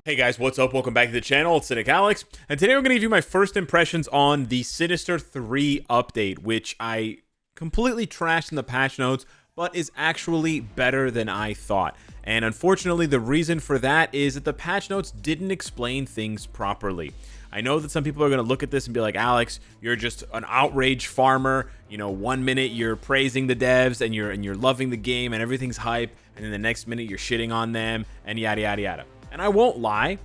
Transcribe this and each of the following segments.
Hey guys, what's up? Welcome back to the channel. It's Cynicalex, and today we're going to give you my first impressions on the Sinister 3 update, which I completely trashed in the patch notes, but is actually better than I thought. And unfortunately, the reason for that is that the patch notes didn't explain things properly. I know that some people are going to look at this and be like, Alex, you're just an outrage farmer. You know, 1 minute you're praising the devs and you're loving the game and everything's hype, and then the next minute you're shitting on them and yada yada yada. And I won't lie,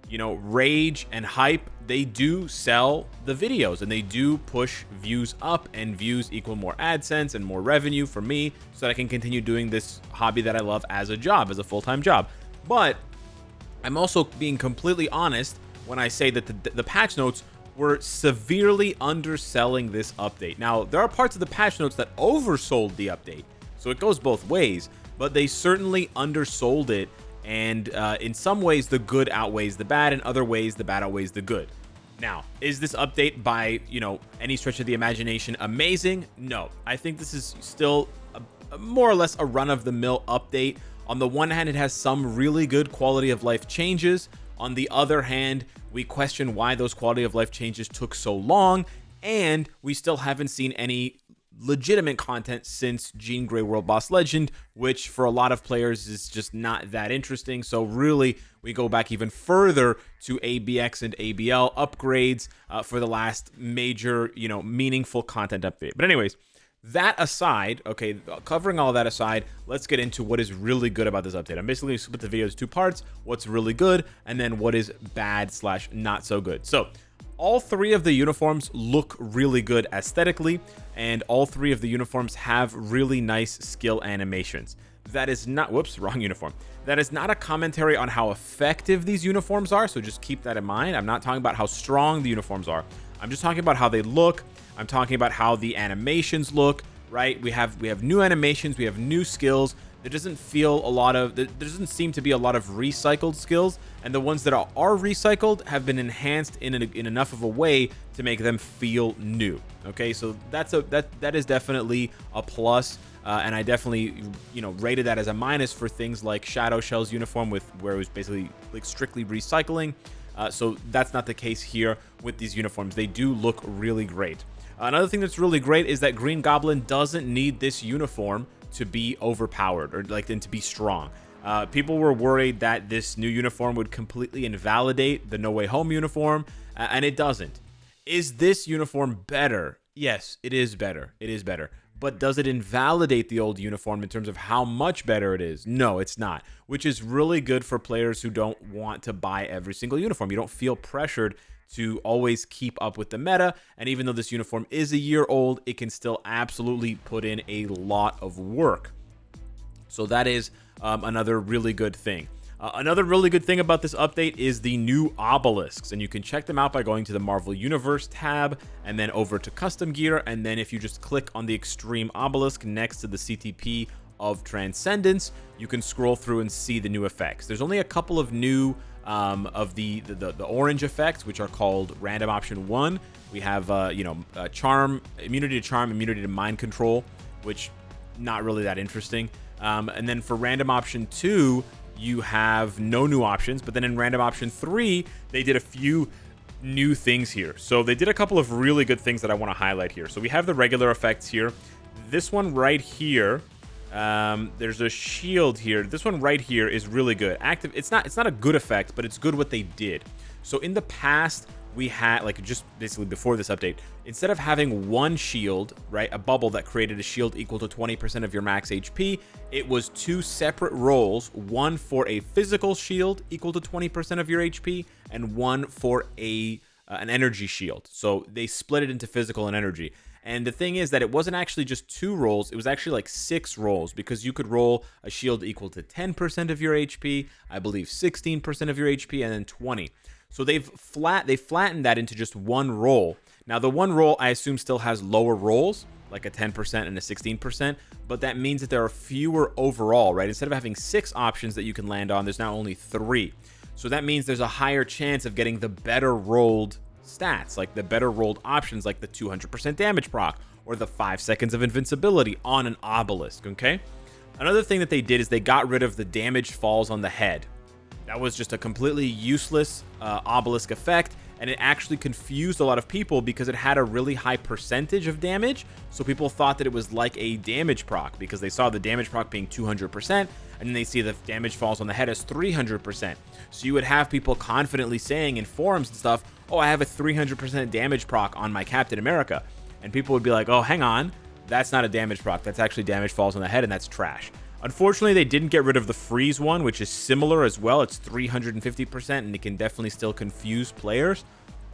you know, rage and hype, they do sell the videos and they do push views up, and views equal more AdSense and more revenue for me so that I can continue doing this hobby that I love as a job, as a full-time job. But I'm also being completely honest when I say that the patch notes were severely underselling this update. Now, there are parts of the patch notes that oversold the update, so it goes both ways, but they certainly undersold it. And in some ways, the good outweighs the bad. In other ways, the bad outweighs the good. Now, is this update by, any stretch of the imagination amazing? No. I think this is still a more or less a run-of-the-mill update. On the one hand, it has some really good quality of life changes. On the other hand, we question why those quality of life changes took so long. And we still haven't seen any legitimate content since Jean Grey World Boss Legend, which for a lot of players is just not that interesting. So really, we go back even further to ABX and ABL upgrades for the last major, meaningful content update. But anyways, that aside, okay, covering all that aside, let's get into what is really good about this update. I'm basically going to split the video into two parts: what's really good, and then what is bad / not so good. So all three of the uniforms look really good aesthetically, and all three of the uniforms have really nice skill animations. That is not, whoops, wrong uniform. That is not a commentary on how effective these uniforms are, so just keep that in mind. I'm not talking about how strong the uniforms are. I'm just talking about how they look. I'm talking about how the animations look, right? We have new animations, we have new skills. There doesn't seem to be a lot of recycled skills, and the ones that are recycled have been enhanced in enough of a way to make them feel new. Okay, so that is definitely a plus, and I definitely rated that as a minus for things like Shadow Shell's uniform, where it was basically like strictly recycling. So that's not the case here with these uniforms. They do look really great. Another thing that's really great is that Green Goblin doesn't need this uniform to be overpowered or to be strong. People were worried that this new uniform would completely invalidate the No Way Home uniform, and it doesn't. Is this uniform better? Yes, it is better. It is better. But does it invalidate the old uniform in terms of how much better it is? No, it's not, which is really good for players who don't want to buy every single uniform. You don't feel pressured to always keep up with the meta, and even though this uniform is a year old, it can still absolutely put in a lot of work. So that is another really good thing. Another really good thing about this update is the new Obelisks, and you can check them out by going to the Marvel Universe tab and then over to Custom Gear, and then if you just click on the Extreme Obelisk next to the CTP of Transcendence, you can scroll through and see the new effects. There's only a couple of new of the orange effects, which are called Random Option 1. We have Charm, Immunity to Charm, Immunity to Mind Control, which not really that interesting. And then for Random Option 2, you have no new options, but then in Random Option 3, they did a few new things here. So they did a couple of really good things that I want to highlight here. So we have the regular effects here. This one right here, there's a shield here. This one right here is really good. Active. It's not a good effect, but it's good what they did. So in the past, we had, just basically before this update, instead of having one shield, right, a bubble that created a shield equal to 20% of your max HP, it was two separate rolls, one for a physical shield equal to 20% of your HP, and one for an energy shield. So they split it into physical and energy. And the thing is that it wasn't actually just two rolls, it was actually like 6 rolls, because you could roll a shield equal to 10% of your HP, I believe 16% of your HP, and then 20. So they flattened that into just one roll. Now the one roll I assume still has lower rolls, like a 10% and a 16%, but that means that there are fewer overall, right? Instead of having 6 options that you can land on, there's now only 3. So that means there's a higher chance of getting the better rolled stats, like the better rolled options, like the 200% damage proc or the 5 seconds of invincibility on an obelisk, okay? Another thing that they did is they got rid of the damage falls on the head. That was just a completely useless Obelisk effect, and it actually confused a lot of people because it had a really high percentage of damage. So people thought that it was like a damage proc because they saw the damage proc being 200%, and then they see the damage falls on the head as 300%. So you would have people confidently saying in forums and stuff, oh, I have a 300% damage proc on my Captain America. And people would be like, oh, hang on, that's not a damage proc. That's actually damage falls on the head, and that's trash. Unfortunately, they didn't get rid of the freeze one, which is similar as well. It's 350%, and it can definitely still confuse players.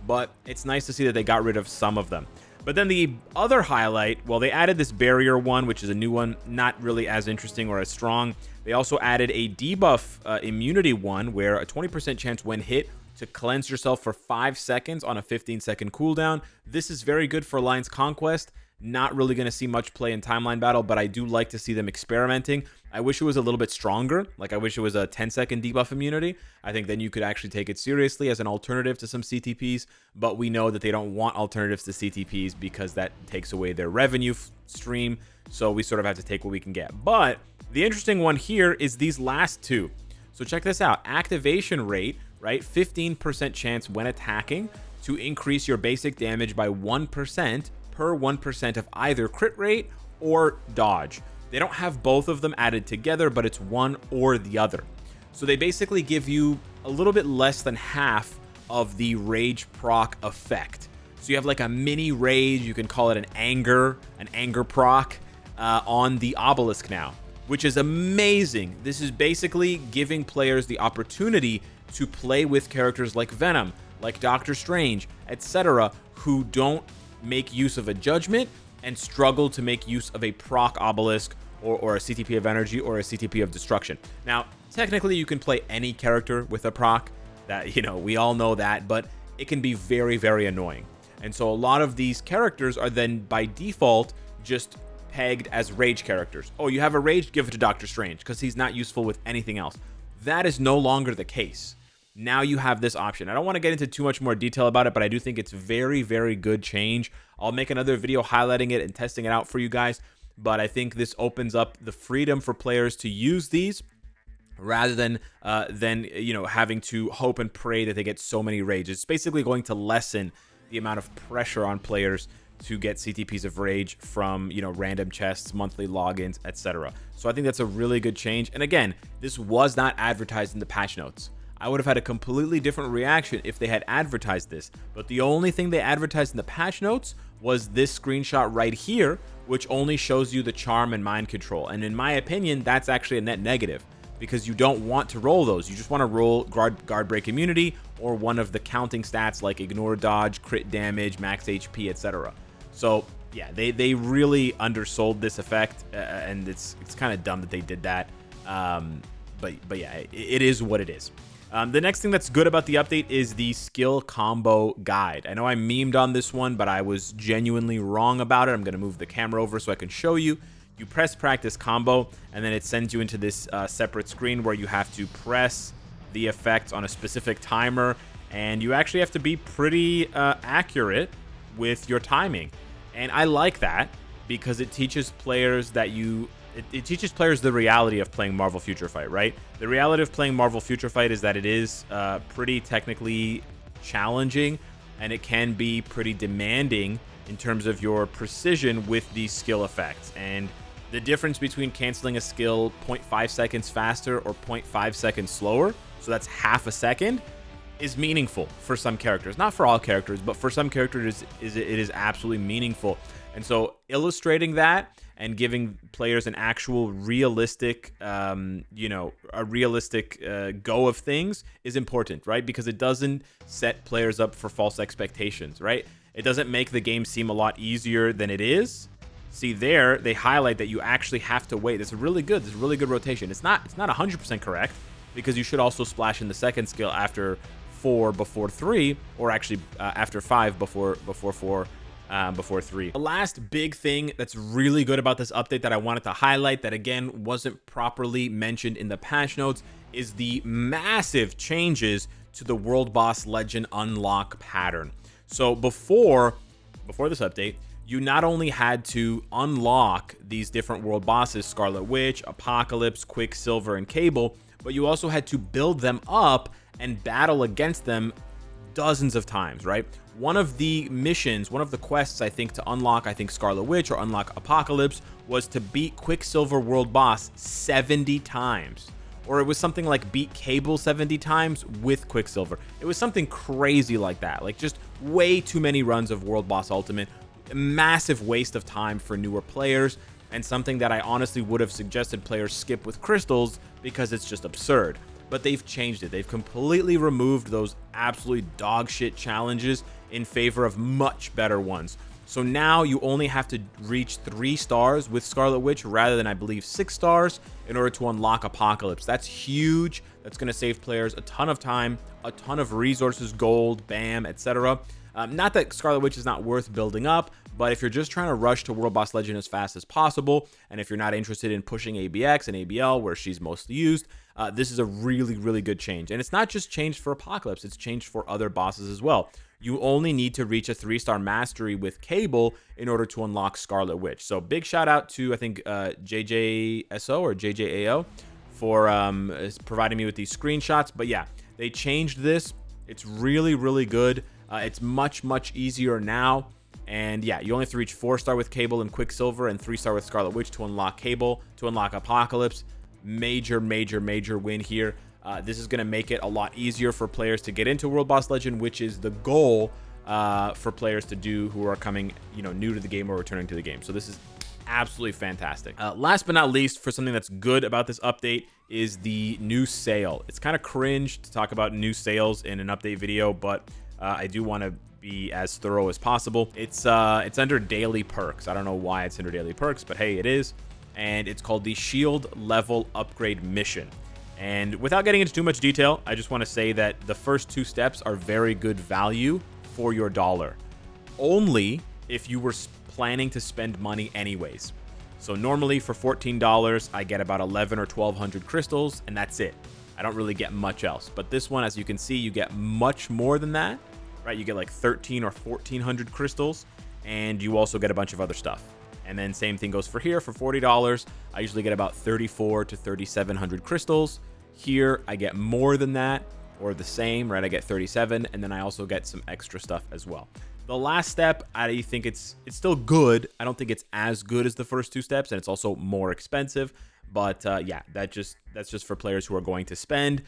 But it's nice to see that they got rid of some of them. But then the other highlight, well, they added this barrier one, which is a new one, not really as interesting or as strong. They also added a debuff immunity one, where a 20% chance when hit to cleanse yourself for 5 seconds on a 15-second cooldown. This is very good for Alliance Conquest. Not really going to see much play in Timeline Battle, but I do like to see them experimenting. I wish it was a little bit stronger. Like, I wish it was a 10-second debuff immunity. I think then you could actually take it seriously as an alternative to some CTPs, but we know that they don't want alternatives to CTPs because that takes away their revenue stream, so we sort of have to take what we can get. But the interesting one here is these last two. So check this out. Activation rate, right? 15% chance when attacking to increase your basic damage by 1% per 1% of either crit rate or dodge. They don't have both of them added together, but it's one or the other. So they basically give you a little bit less than half of the rage proc effect. So you have like a mini rage, you can call it an anger proc on the Obelisk now, which is amazing. This is basically giving players the opportunity to play with characters like Venom, like Doctor Strange, etc., who don't make use of a judgment and struggle to make use of a proc Obelisk or a CTP of energy or a CTP of destruction. Now, technically you can play any character with a proc, that, you know, we all know that, but it can be very, very annoying. And so a lot of these characters are then by default just pegged as rage characters. Oh, you have a rage, give it to Doctor Strange because he's not useful with anything else. That is no longer the case. Now you have this option. I don't want to get into too much more detail about it, but I do think it's very, very good change. I'll make another video highlighting it and testing it out for you guys, but I think this opens up the freedom for players to use these rather than you know, having to hope and pray that they get so many rage. It's basically going to lessen the amount of pressure on players to get CTPs of rage from, you know, random chests, monthly logins, etc. So I think that's a really good change. And again, this was not advertised in the patch notes. I would have had a completely different reaction if they had advertised this, but the only thing they advertised in the patch notes was this screenshot right here, which only shows you the charm and mind control. And in my opinion, that's actually a net negative because you don't want to roll those. You just want to roll guard break immunity or one of the counting stats like ignore dodge, crit damage, max HP, etc. So yeah, they really undersold this effect, and it's kind of dumb that they did that. But yeah, it is what it is. The next thing that's good about the update is the skill combo guide. I know I memed on this one, but I was genuinely wrong about it. I'm going to move the camera over so I can show you. You press practice combo, and then it sends you into this separate screen where you have to press the effects on a specific timer, and you actually have to be pretty accurate with your timing. And I like that because it teaches players that it teaches players the reality of playing Marvel Future Fight, right? The reality of playing Marvel Future Fight is that it is pretty technically challenging, and it can be pretty demanding in terms of your precision with these skill effects. And the difference between canceling a skill 0.5 seconds faster or 0.5 seconds slower, so that's half a second, is meaningful for some characters. Not for all characters, but for some characters it is absolutely meaningful. And so illustrating that and giving players an actual realistic, you know, a realistic go of things is important, right? Because it doesn't set players up for false expectations, right? It doesn't make the game seem a lot easier than it is. See there, they highlight that you actually have to wait. This is really good. This is really good rotation. It's not 100% correct because you should also splash in the second skill after 4 before 3, or actually after 5 before 4. Before 3. The last big thing that's really good about this update that I wanted to highlight that again wasn't properly mentioned in the patch notes is the massive changes to the World Boss Legend unlock pattern. So before this update, you not only had to unlock these different world bosses, Scarlet Witch, Apocalypse, Quicksilver, and Cable, but you also had to build them up and battle against them dozens of times, right? One of the missions, one of the quests, I think, to unlock, Scarlet Witch or unlock Apocalypse was to beat Quicksilver World Boss 70 times. Or it was something like beat Cable 70 times with Quicksilver. It was something crazy like that. Like, just way too many runs of World Boss Ultimate. A massive waste of time for newer players, and something that I honestly would have suggested players skip with crystals because it's just absurd. But they've changed it. They've completely removed those absolutely dog shit challenges in favor of much better ones. So now you only have to reach 3 stars with Scarlet Witch rather than, I believe, 6 stars in order to unlock Apocalypse. That's huge. That's going to save players a ton of time, a ton of resources, gold, BAM, etc. Not that Scarlet Witch is not worth building up, but if you're just trying to rush to World Boss Legend as fast as possible, and if you're not interested in pushing ABX and ABL where she's mostly used, this is a really, really good change. And it's not just changed for Apocalypse, it's changed for other bosses as well. You only need to reach a 3-star mastery with Cable in order to unlock Scarlet Witch. So big shout out to, I think, JJSO or JJAO for providing me with these screenshots. But yeah, they changed this. It's really, really good. It's much, much easier now. And yeah, you only have to reach 4-star with Cable and Quicksilver and 3-star with Scarlet Witch to unlock Cable, to unlock Apocalypse. Major, major, major win here. This is going to make it a lot easier for players to get into World Boss Legend, which is the goal for players to do who are coming, new to the game or returning to the game. So this is absolutely fantastic. Last but not least, for something that's good about this update is the new sale. It's kind of cringe to talk about new sales in an update video, but I do want to be as thorough as possible. It's under daily perks. I don't know why it's under daily perks, but hey, it is. And it's called the Shield Level Upgrade Mission. And without getting into too much detail, I just want to say that the first 2 steps are very good value for your dollar. Only if you were planning to spend money anyways. So normally for $14, I get about 11 or 1200 crystals, and that's it. I don't really get much else. But this one, as you can see, you get much more than that, right? You get like 13 or 1400 crystals, and you also get a bunch of other stuff. And then same thing goes for here. For $40, I usually get about 34 to 3700 crystals. Here, I get more than that, or the same, right? I get 37, and then I also get some extra stuff as well. The last step, I think it's still good. I don't think it's as good as the first 2 steps, and it's also more expensive. But yeah, that's just for players who are going to spend,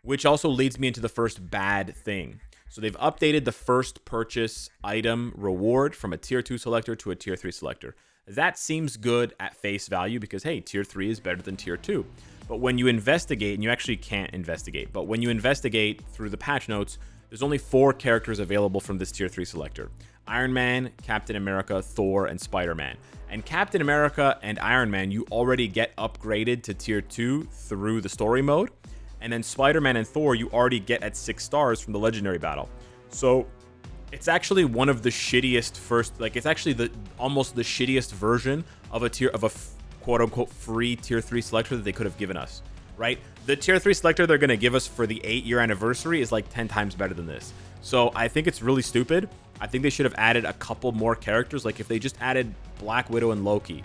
which also leads me into the first bad thing. So they've updated the first purchase item reward from a tier 2 selector to a tier 3 selector. That seems good at face value because, hey, tier 3 is better than tier 2. But when you investigate, and you actually can't investigate, but when you investigate through the patch notes, there's only 4 characters available from this tier 3 selector: Iron Man, Captain America, Thor, and Spider-Man. And Captain America and Iron Man, you already get upgraded to tier 2 through the story mode. And then Spider-Man and Thor, you already get at 6 stars from the legendary battle. So it's actually one of the shittiest it's actually almost the shittiest version of a quote unquote free tier 3 selector that they could have given us, right? The tier 3 selector they're going to give us for the 8-year anniversary is like 10 times better than this. So I think it's really stupid. I think they should have added a couple more characters. Like if they just added Black Widow and Loki,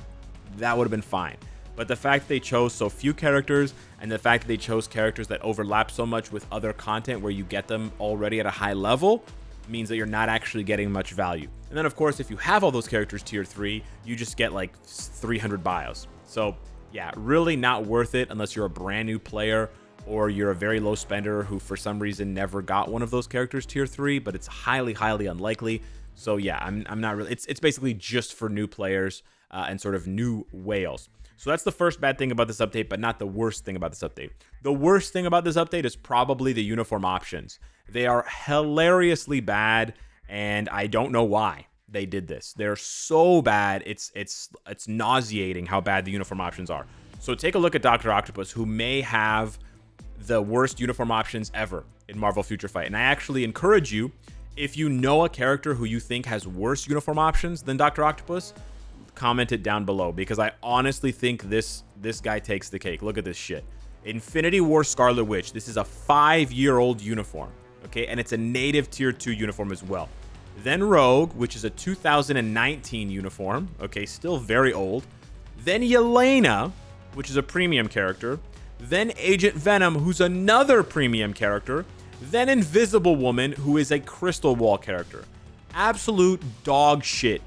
that would have been fine. But the fact they chose so few characters, and the fact that they chose characters that overlap so much with other content where you get them already at a high level, means that you're not actually getting much value. And then of course, if you have all those characters tier 3, you just get like 300 bios. So yeah, really not worth it unless you're a brand new player or you're a very low spender who for some reason never got one of those characters tier 3, but it's highly, highly unlikely. So yeah, I'm not really, it's basically just for new players and sort of new whales. So that's the first bad thing about this update, but not the worst thing about this update. The worst thing about this update is probably the uniform options. They are hilariously bad, and I don't know why they did this. They're so bad, it's nauseating how bad the uniform options are. So take a look at Dr. Octopus, who may have the worst uniform options ever in Marvel Future Fight. And I actually encourage you, if you know a character who you think has worse uniform options than Dr. Octopus, comment it down below, because I honestly think this guy takes the cake. Look at this shit. Infinity War Scarlet Witch. This is a 5-year-old uniform, okay? And it's a native tier 2 uniform as well. Then Rogue, which is a 2019 uniform, okay? Still very old. Then Yelena, which is a premium character. then Agent Venom, who's another premium character, then Invisible Woman, who is a Crystal Wall character. Absolute dog shit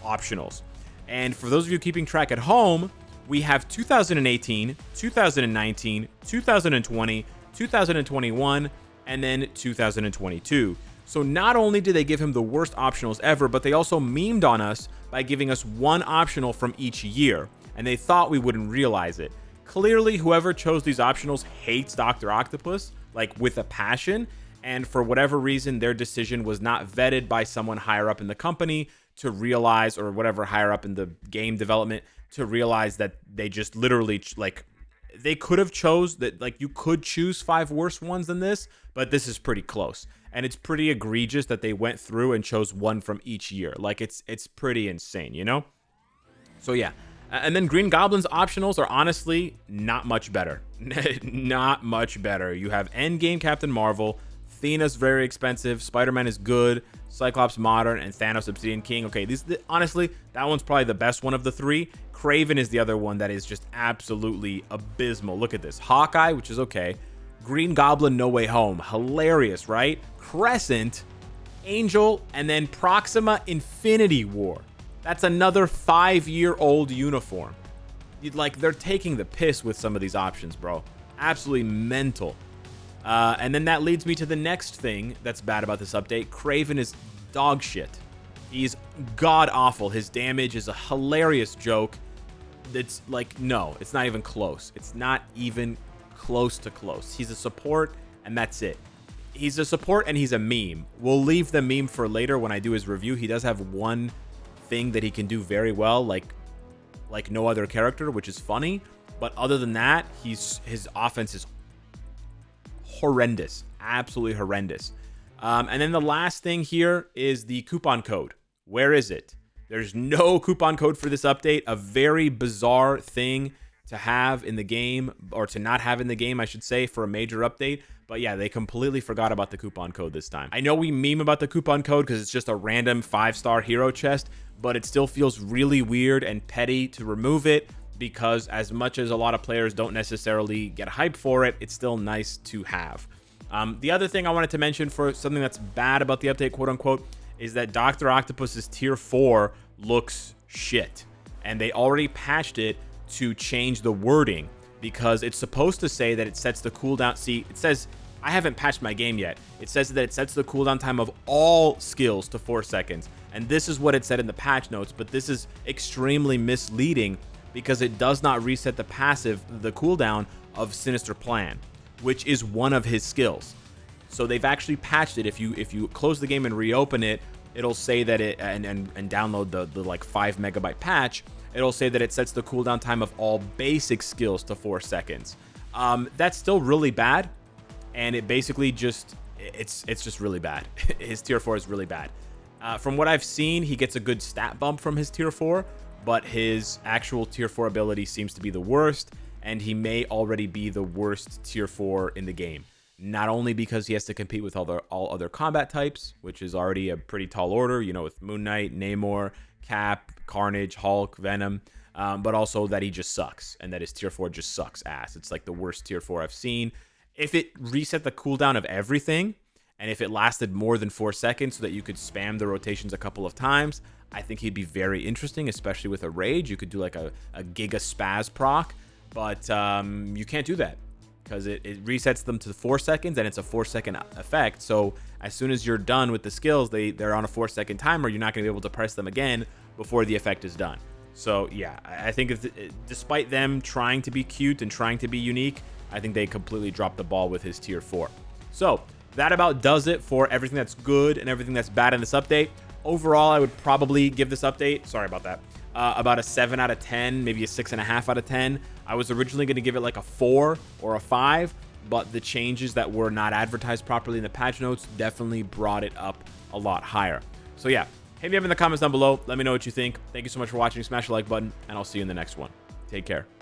optionals. And for those of you keeping track at home, we have 2018, 2019, 2020, 2021, and then 2022. So not only did they give him the worst optionals ever, but they also memed on us by giving us one optional from each year, and they thought we wouldn't realize it. Clearly, whoever chose these optionals hates Dr. Octopus, like with a passion, and for whatever reason, their decision was not vetted by someone higher up in the company to realize, or whatever higher up in the game development, to realize that they just literally, like, they could have chose that, like, you could choose 5 worse ones than this, but this is pretty close. And it's pretty egregious that they went through and chose one from each year. Like, it's pretty insane, you know? So yeah. And then Green Goblin's optionals are honestly not much better. Not much better. You have Endgame Captain Marvel, Thena's very expensive, Spider-Man is good, Cyclops modern, and Thanos Obsidian King. Okay, honestly, that one's probably the best one of the 3. Kraven is the other one that is just absolutely abysmal. Look at this. Hawkeye, which is okay. Green Goblin No Way Home. Hilarious, right? Crescent, Angel, and then Proxima Infinity War. That's another 5-year-old uniform. Like, they're taking the piss with some of these options, bro. Absolutely mental. And then that leads me to the next thing that's bad about this update. Kraven is dog shit. He's god-awful. His damage is a hilarious joke. It's like, no, it's not even close. It's not even close to close. He's a support, and that's it. He's a support, and he's a meme. We'll leave the meme for later when I do his review. He does have one thing that he can do very well, like no other character, which is funny. But other than that, his offense is horrendous. Absolutely horrendous. And then the last thing here is the coupon code. Where is it? There's no coupon code for this update. A very bizarre thing to have in the game, or to not have in the game, I should say, for a major update. But yeah, they completely forgot about the coupon code this time. I know we meme about the coupon code because it's just a random 5-star hero chest, but it still feels really weird and petty to remove it, because as much as a lot of players don't necessarily get hype for it, it's still nice to have. The other thing I wanted to mention for something that's bad about the update, quote unquote, is that Dr. Octopus's tier 4 looks shit. And they already patched it to change the wording, because it's supposed to say that it sets the cooldown. See, it says, I haven't patched my game yet. It says that it sets the cooldown time of all skills to 4 seconds. And this is what it said in the patch notes, but this is extremely misleading because it does not reset the passive, the cooldown of Sinister Plan, which is one of his skills. So they've actually patched it. If you close the game and reopen it, it'll say that it, and download the like 5 megabyte patch, it'll say that it sets the cooldown time of all basic skills to 4 seconds. That's still really bad, and it basically just, it's just really bad. His tier 4 is really bad. From what I've seen, he gets a good stat bump from his tier 4, but his actual tier 4 ability seems to be the worst, and he may already be the worst tier 4 in the game. Not only because he has to compete with all other combat types, which is already a pretty tall order, you know, with Moon Knight, Namor, Cap, Carnage, Hulk, Venom, but also that he just sucks, and that his tier 4 just sucks ass. It's like the worst tier 4 I've seen. If it reset the cooldown of everything, and if it lasted more than 4 seconds so that you could spam the rotations a couple of times, I think he'd be very interesting, especially with a rage. You could do like a Giga Spaz proc, but you can't do that because it resets them to 4 seconds, and it's a 4-second effect. So as soon as you're done with the skills, they're on a 4-second timer. You're not going to be able to press them again before the effect is done. So yeah, I think despite them trying to be cute and trying to be unique, I think they completely dropped the ball with his tier 4. So that about does it for everything that's good and everything that's bad in this update. Overall, I would probably give this update, sorry about that, about a 7 out of 10, maybe a 6.5 out of 10. I was originally going to give it like a 4 or a 5, but the changes that were not advertised properly in the patch notes definitely brought it up a lot higher. So yeah, hit me up in the comments down below. Let me know what you think. Thank you so much for watching. Smash the like button, and I'll see you in the next one. Take care.